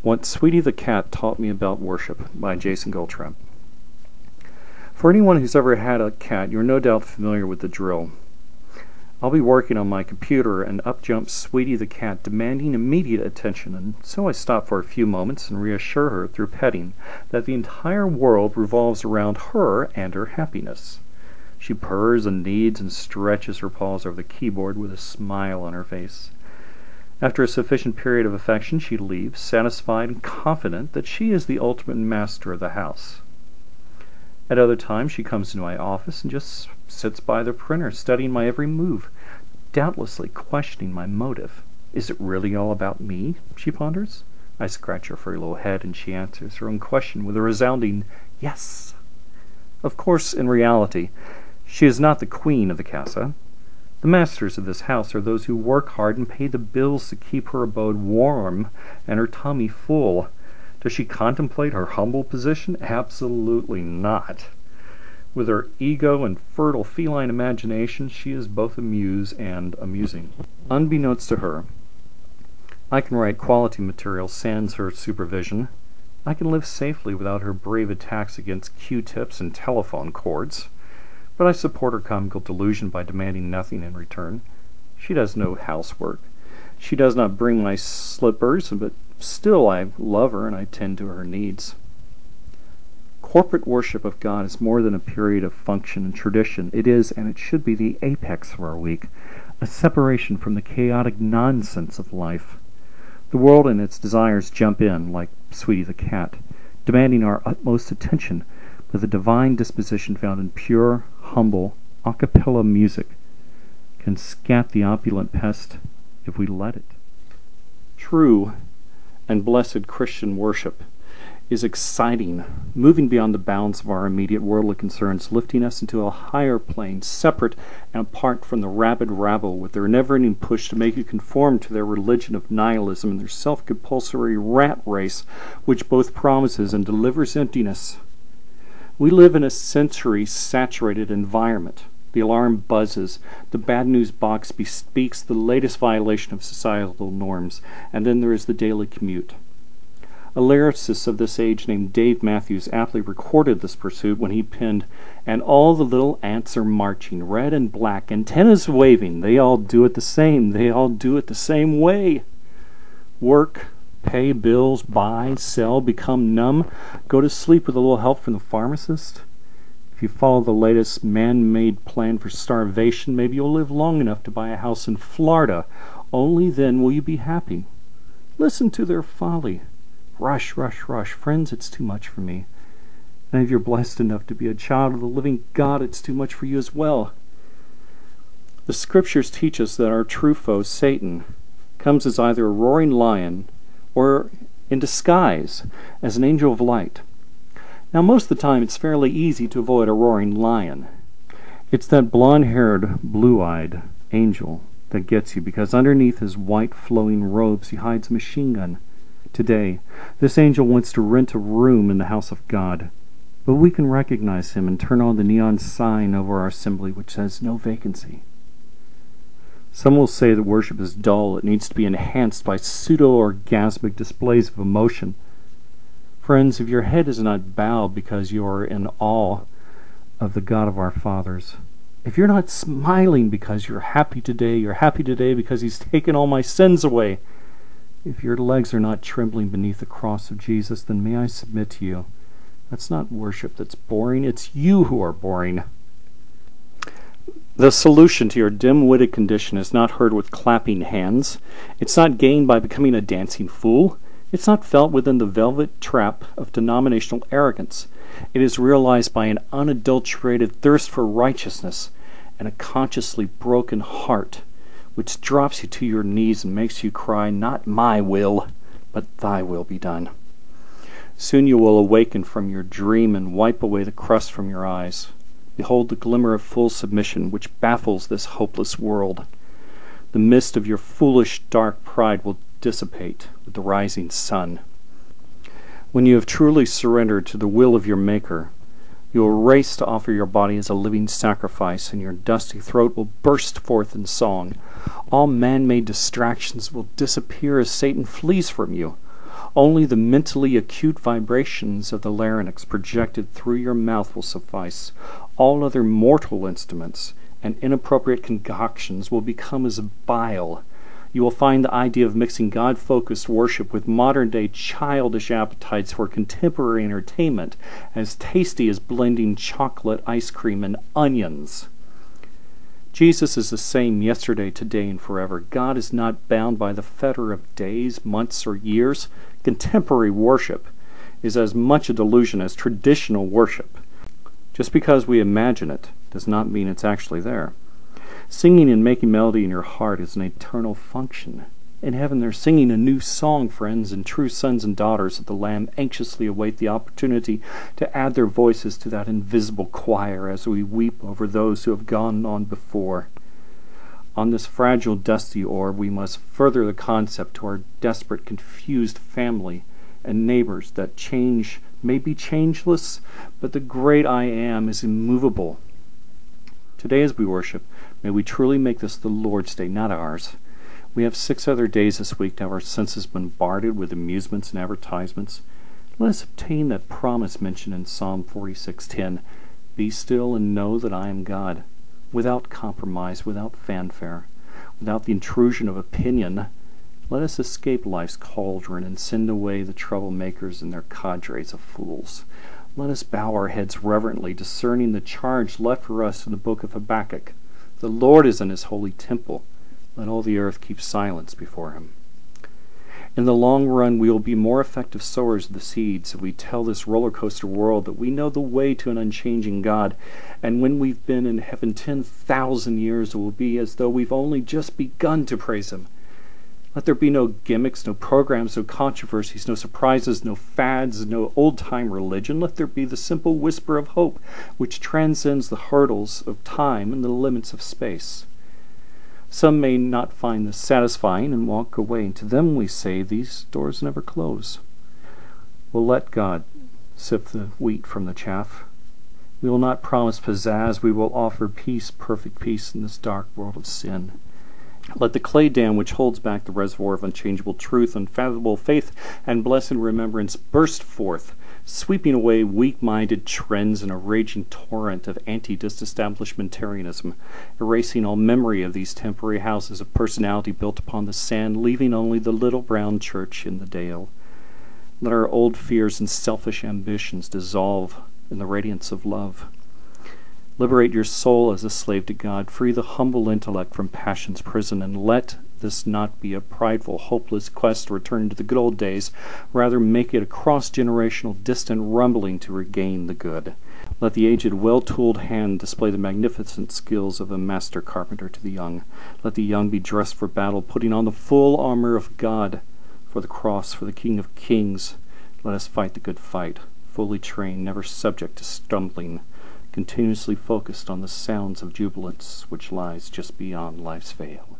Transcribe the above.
What Sweetie the Cat Taught Me About Worship by Jason Goldtrap. For anyone who's ever had a cat, you're no doubt familiar with the drill. I'll be working on my computer and up jumps Sweetie the cat demanding immediate attention, and so I stop for a few moments and reassure her through petting that the entire world revolves around her and her happiness. She purrs and kneads and stretches her paws over the keyboard with a smile on her face. After a sufficient period of affection, she leaves, satisfied and confident that she is the ultimate master of the house. At other times, she comes into my office and just sits by the printer, studying my every move, doubtlessly questioning my motive. Is it really all about me? She ponders. I scratch her furry little head, and she answers her own question with a resounding yes. Of course, in reality, she is not the queen of the casa. The masters of this house are those who work hard and pay the bills to keep her abode warm and her tummy full. Does she contemplate her humble position? Absolutely not. With her ego and fertile feline imagination, she is both a muse and amusing. Unbeknownst to her, I can write quality material sans her supervision. I can live safely without her brave attacks against Q-tips and telephone cords. But I support her comical delusion by demanding nothing in return. She does no housework. She does not bring my slippers, but still I love her and I tend to her needs. Corporate worship of God is more than a period of function and tradition. It is, and it should be, the apex of our week, a separation from the chaotic nonsense of life. The world and its desires jump in, like Sweetie the cat, demanding our utmost attention, but the divine disposition found in pure, humble, a cappella music can scat the opulent pest if we let it. True and blessed Christian worship is exciting, moving beyond the bounds of our immediate worldly concerns, lifting us into a higher plane, separate and apart from the rabid rabble with their never-ending push to make you conform to their religion of nihilism and their self-compulsory rat race, which both promises and delivers emptiness. We live in a sensory-saturated environment. The alarm buzzes, the bad news box bespeaks the latest violation of societal norms, and then there is the daily commute. A lyricist of this age named Dave Matthews aptly recorded this pursuit when he penned, "And all the little ants are marching, red and black, antennas waving, they all do it the same, they all do it the same way." Work, pay bills, buy, sell, become numb, go to sleep with a little help from the pharmacist. If you follow the latest man-made plan for starvation, maybe you'll live long enough to buy a house in Florida. Only then will you be happy. Listen to their folly. Rush, rush, rush. Friends, it's too much for me. And if you're blessed enough to be a child of the living God, it's too much for you as well. The scriptures teach us that our true foe, Satan, comes as either a roaring lion or in disguise as an angel of light. Now, most of the time, it's fairly easy to avoid a roaring lion. It's that blonde-haired, blue-eyed angel that gets you, because underneath his white flowing robes he hides a machine gun. Today, this angel wants to rent a room in the house of God, but we can recognize him and turn on the neon sign over our assembly which says no vacancy. Some will say that worship is dull. It needs to be enhanced by pseudo-orgasmic displays of emotion. Friends, if your head is not bowed because you are in awe of the God of our fathers, if you're not smiling because you're happy today because he's taken all my sins away, if your legs are not trembling beneath the cross of Jesus, then may I submit to you, that's not worship that's boring, it's you who are boring. The solution to your dim-witted condition is not heard with clapping hands. It's not gained by becoming a dancing fool. It's not felt within the velvet trap of denominational arrogance. It is realized by an unadulterated thirst for righteousness and a consciously broken heart, which drops you to your knees and makes you cry, "Not my will, but thy will be done." Soon you will awaken from your dream and wipe away the crust from your eyes. Behold the glimmer of full submission which baffles this hopeless world. The mist of your foolish dark pride will dissipate with the rising sun. When you have truly surrendered to the will of your Maker, you will race to offer your body as a living sacrifice, and your dusty throat will burst forth in song. All man-made distractions will disappear as Satan flees from you. Only the mentally acute vibrations of the larynx projected through your mouth will suffice. All other mortal instruments and inappropriate concoctions will become as bile. You will find the idea of mixing God-focused worship with modern-day childish appetites for contemporary entertainment as tasty as blending chocolate ice cream and onions. Jesus is the same yesterday, today, and forever. God is not bound by the fetter of days, months, or years. Contemporary worship is as much a delusion as traditional worship. Just because we imagine it does not mean it's actually there. Singing and making melody in your heart is an eternal function. In heaven they're singing a new song, friends, and true sons and daughters of the Lamb anxiously await the opportunity to add their voices to that invisible choir as we weep over those who have gone on before. On this fragile, dusty orb, we must further the concept to our desperate, confused family and neighbors that change may be changeless, but the great I Am is immovable. Today as we worship, may we truly make this the Lord's day, not ours. We have 6 other days this week to have our senses bombarded with amusements and advertisements. Let us obtain that promise mentioned in Psalm 46:10. Be still and know that I am God. Without compromise, without fanfare, without the intrusion of opinion, let us escape life's cauldron and send away the troublemakers and their cadres of fools. Let us bow our heads reverently, discerning the charge left for us in the book of Habakkuk. The Lord is in his holy temple. Let all the earth keep silence before him. In the long run, we will be more effective sowers of the seeds if we tell this roller coaster world that we know the way to an unchanging God, and when we've been in heaven 10,000 years, it will be as though we've only just begun to praise him. Let there be no gimmicks, no programs, no controversies, no surprises, no fads, no old-time religion. Let there be the simple whisper of hope which transcends the hurdles of time and the limits of space. Some may not find this satisfying and walk away. To them we say, these doors never close. We'll let God sift the wheat from the chaff. We will not promise pizzazz. We will offer peace, perfect peace, in this dark world of sin. Let the clay dam which holds back the reservoir of unchangeable truth, unfathomable faith, and blessed remembrance burst forth, sweeping away weak-minded trends in a raging torrent of anti-disestablishmentarianism, erasing all memory of these temporary houses of personality built upon the sand, leaving only the little brown church in the dale. Let our old fears and selfish ambitions dissolve in the radiance of love. Liberate your soul as a slave to God. Free the humble intellect from passion's prison, and let this not be a prideful, hopeless quest to return to the good old days. Rather, make it a cross-generational, distant rumbling to regain the good. Let the aged, well-tooled hand display the magnificent skills of a master carpenter to the young. Let the young be dressed for battle, putting on the full armor of God, for the cross, for the King of Kings. Let us fight the good fight, fully trained, never subject to stumbling, continuously focused on the sounds of jubilance which lies just beyond life's veil.